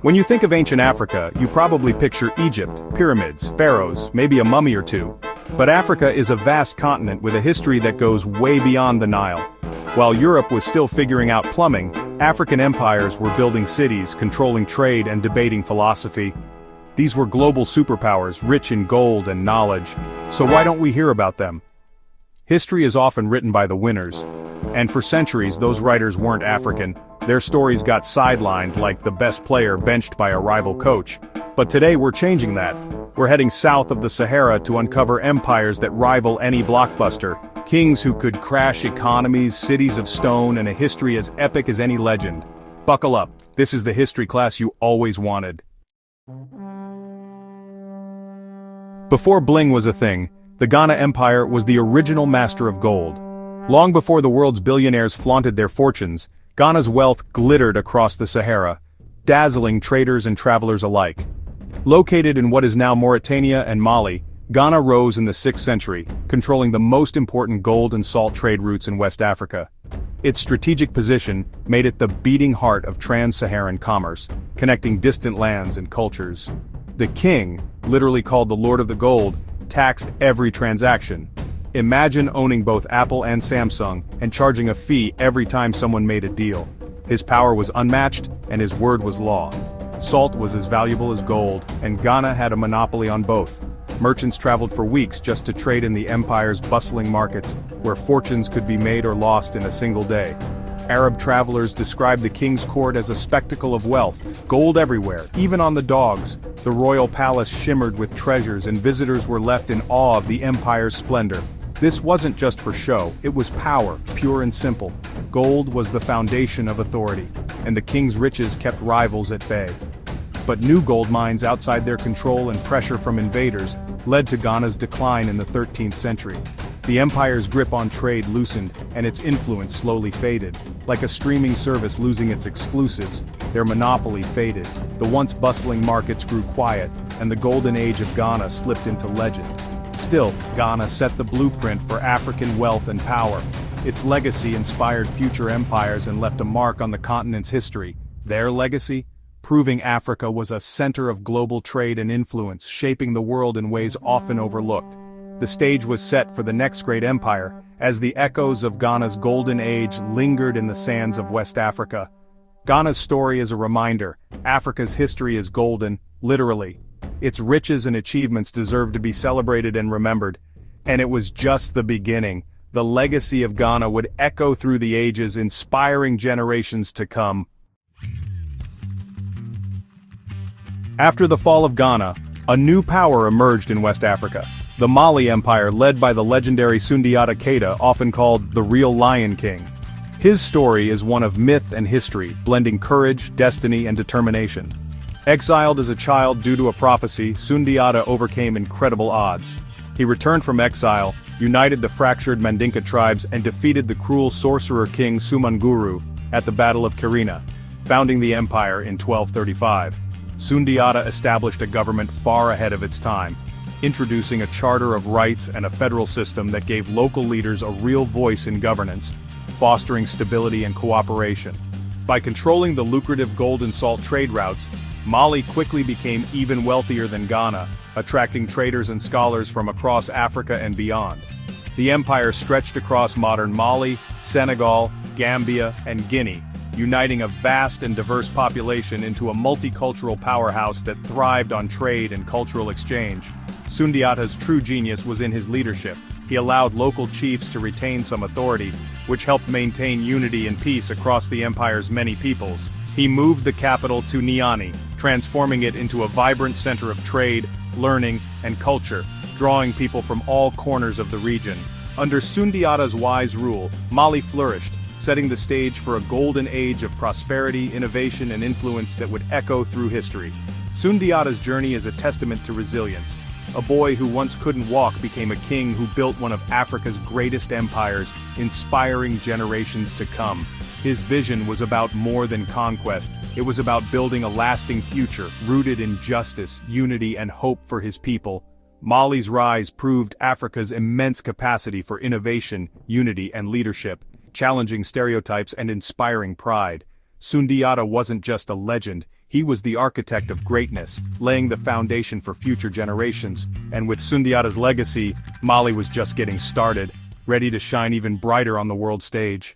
When you think of ancient Africa, you probably picture Egypt, pyramids, pharaohs, maybe a mummy or two. But Africa is a vast continent with a history that goes way beyond the Nile. While Europe was still figuring out plumbing, African empires were building cities, controlling trade and debating philosophy. These were global superpowers, rich in gold and knowledge. So why don't we hear about them? History is often written by the winners. And for centuries those writers weren't African. Their stories got sidelined like the best player benched by a rival coach. But today we're changing that. We're heading south of the Sahara to uncover empires that rival any blockbuster. Kings who could crash economies, cities of stone, and a history as epic as any legend. Buckle up, this is the history class you always wanted. Before bling was a thing, the Ghana Empire was the original master of gold. Long before the world's billionaires flaunted their fortunes, Ghana's wealth glittered across the Sahara, dazzling traders and travelers alike. Located in what is now Mauritania and Mali, Ghana rose in the 6th century, controlling the most important gold and salt trade routes in West Africa. Its strategic position made it the beating heart of trans-Saharan commerce, connecting distant lands and cultures. The king, literally called the Lord of the Gold, taxed every transaction. Imagine owning both Apple and Samsung and charging a fee every time someone made a deal. His power was unmatched, and his word was law. Salt was as valuable as gold, and Ghana had a monopoly on both. Merchants traveled for weeks just to trade in the empire's bustling markets, where fortunes could be made or lost in a single day. Arab travelers described the king's court as a spectacle of wealth, gold everywhere, even on the dogs. The royal palace shimmered with treasures, and visitors were left in awe of the empire's splendor. This wasn't just for show, it was power, pure and simple. Gold was the foundation of authority, and the king's riches kept rivals at bay. But new gold mines outside their control and pressure from invaders led to Ghana's decline in the 13th century. The empire's grip on trade loosened, and its influence slowly faded. Like a streaming service losing its exclusives, their monopoly faded. The once bustling markets grew quiet, and the golden age of Ghana slipped into legend. Still, Ghana set the blueprint for African wealth and power. Its legacy inspired future empires and left a mark on the continent's history. Their legacy? Proving Africa was a center of global trade and influence, shaping the world in ways often overlooked. The stage was set for the next great empire, as the echoes of Ghana's golden age lingered in the sands of West Africa. Ghana's story is a reminder, Africa's history is golden, literally. Its riches and achievements deserve to be celebrated and remembered. And it was just the beginning. The legacy of Ghana would echo through the ages, inspiring generations to come. After the fall of Ghana, a new power emerged in West Africa. The Mali Empire, led by the legendary Sundiata Keita, often called the real Lion King. His story is one of myth and history, blending courage, destiny, and determination. Exiled as a child due to a prophecy, Sundiata overcame incredible odds. He returned from exile, united the fractured Mandinka tribes, and defeated the cruel sorcerer king Sumanguru at the Battle of Kirina, founding the empire in 1235. Sundiata established a government far ahead of its time, introducing a charter of rights and a federal system that gave local leaders a real voice in governance, fostering stability and cooperation. By controlling the lucrative gold and salt trade routes, Mali quickly became even wealthier than Ghana, attracting traders and scholars from across Africa and beyond. The empire stretched across modern Mali, Senegal, Gambia, and Guinea, uniting a vast and diverse population into a multicultural powerhouse that thrived on trade and cultural exchange. Sundiata's true genius was in his leadership. He allowed local chiefs to retain some authority, which helped maintain unity and peace across the empire's many peoples. He moved the capital to Niani, transforming it into a vibrant center of trade, learning, and culture, drawing people from all corners of the region. Under Sundiata's wise rule, Mali flourished, setting the stage for a golden age of prosperity, innovation, and influence that would echo through history. Sundiata's journey is a testament to resilience. A boy who once couldn't walk became a king who built one of Africa's greatest empires, inspiring generations to come. His vision was about more than conquest. It was about building a lasting future, rooted in justice, unity, and hope for his people. Mali's rise proved Africa's immense capacity for innovation, unity, and leadership, challenging stereotypes and inspiring pride. Sundiata wasn't just a legend, He was the architect of greatness, laying the foundation for future generations, and with Sundiata's legacy, Mali was just getting started, ready to shine even brighter on the world stage.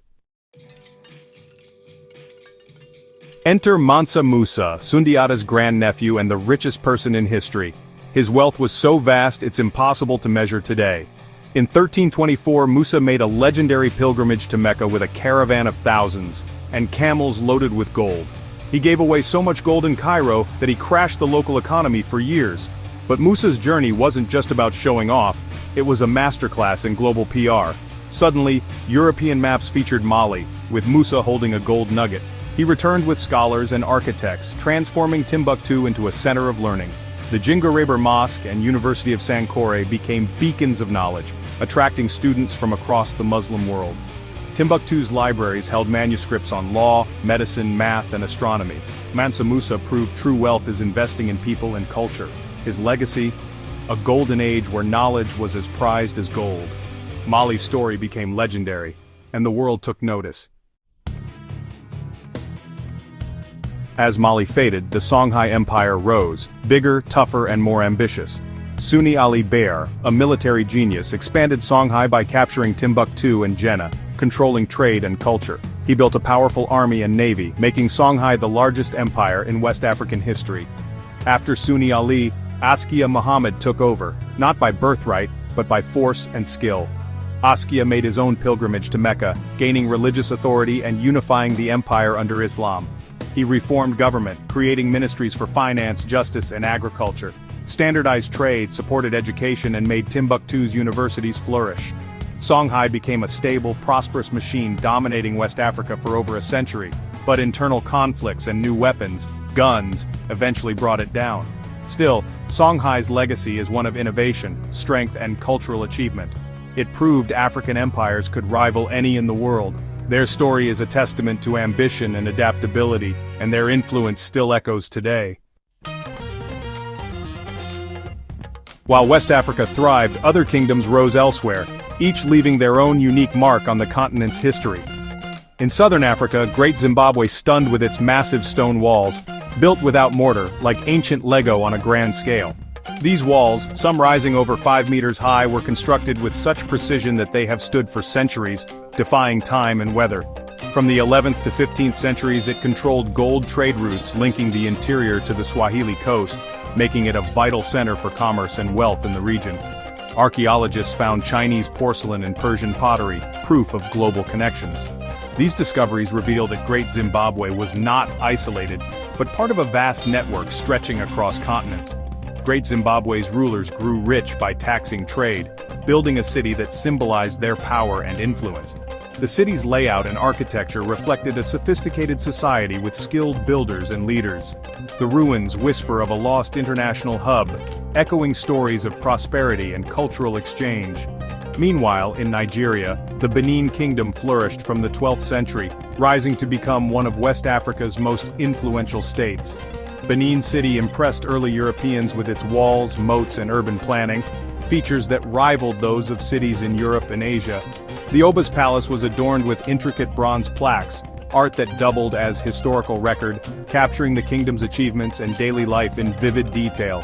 Enter Mansa Musa, Sundiata's grandnephew and the richest person in history. His wealth was so vast it's impossible to measure today. In 1324, Musa made a legendary pilgrimage to Mecca with a caravan of thousands, and camels loaded with gold. He gave away so much gold in Cairo that he crashed the local economy for years. But Musa's journey wasn't just about showing off, it was a masterclass in global PR. Suddenly, European maps featured Mali, with Musa holding a gold nugget. He returned with scholars and architects, transforming Timbuktu into a center of learning. The Djinguereber Mosque and University of Sankore became beacons of knowledge, attracting students from across the Muslim world. Timbuktu's libraries held manuscripts on law, medicine, math, and astronomy. Mansa Musa proved true wealth is investing in people and culture. His legacy? A golden age where knowledge was as prized as gold. Mali's story became legendary, and the world took notice. As Mali faded, the Songhai Empire rose, bigger, tougher, and more ambitious. Sunni Ali Baer, a military genius, expanded Songhai by capturing Timbuktu and Jenne, controlling trade and culture. He built a powerful army and navy, making Songhai the largest empire in West African history. After Sunni Ali, Askia Muhammad took over, not by birthright, but by force and skill. Askia made his own pilgrimage to Mecca, gaining religious authority and unifying the empire under Islam. He reformed government, creating ministries for finance, justice, and agriculture, standardized trade, supported education, and made Timbuktu's universities flourish. Songhai became a stable, prosperous machine dominating West Africa for over a century, but internal conflicts and new weapons, guns, eventually brought it down. Still, Songhai's legacy is one of innovation, strength, and cultural achievement. It proved African empires could rival any in the world. Their story is a testament to ambition and adaptability, and their influence still echoes today. While West Africa thrived, other kingdoms rose elsewhere, each leaving their own unique mark on the continent's history. In southern Africa, Great Zimbabwe stunned with its massive stone walls, built without mortar, like ancient Lego on a grand scale. These walls, some rising over 5 meters high, were constructed with such precision that they have stood for centuries, defying time and weather. From the 11th to 15th centuries, it controlled gold trade routes linking the interior to the Swahili coast, making it a vital center for commerce and wealth in the region. Archaeologists found Chinese porcelain and Persian pottery, proof of global connections. These discoveries reveal that Great Zimbabwe was not isolated, but part of a vast network stretching across continents. Great Zimbabwe's rulers grew rich by taxing trade, building a city that symbolized their power and influence. The city's layout and architecture reflected a sophisticated society with skilled builders and leaders. The ruins whisper of a lost international hub, echoing stories of prosperity and cultural exchange. Meanwhile, in Nigeria, the Benin kingdom flourished from the 12th century, rising to become one of West Africa's most influential states. Benin City impressed early Europeans with its walls, moats, and urban planning, features that rivaled those of cities in Europe and Asia. The Oba's palace was adorned with intricate bronze plaques, art that doubled as historical record, capturing the kingdom's achievements and daily life in vivid detail.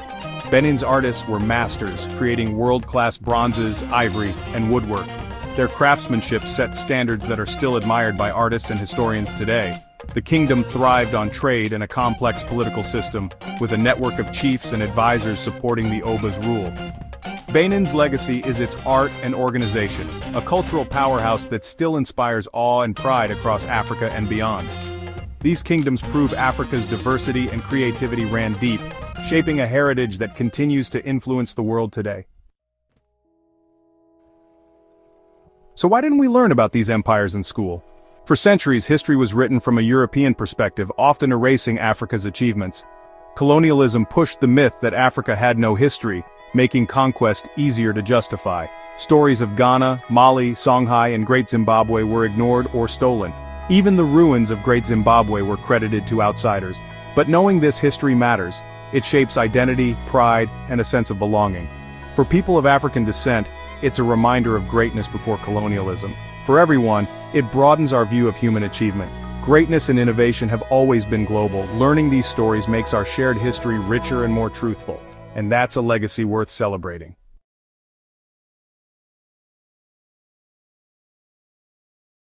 Benin's artists were masters, creating world-class bronzes, ivory, and woodwork. Their craftsmanship set standards that are still admired by artists and historians today. The kingdom thrived on trade and a complex political system, with a network of chiefs and advisors supporting the Oba's rule. Benin's legacy is its art and organization, a cultural powerhouse that still inspires awe and pride across Africa and beyond. These kingdoms prove Africa's diversity and creativity ran deep, shaping a heritage that continues to influence the world today. So why didn't we learn about these empires in school? For centuries, history was written from a European perspective, often erasing Africa's achievements. Colonialism pushed the myth that Africa had no history, making conquest easier to justify. Stories of Ghana, Mali, Songhai, and Great Zimbabwe were ignored or stolen. Even the ruins of Great Zimbabwe were credited to outsiders. But knowing this history matters. It shapes identity, pride, and a sense of belonging. For people of African descent, it's a reminder of greatness before colonialism. For everyone, it broadens our view of human achievement. Greatness and innovation have always been global. Learning these stories makes our shared history richer and more truthful. And that's a legacy worth celebrating.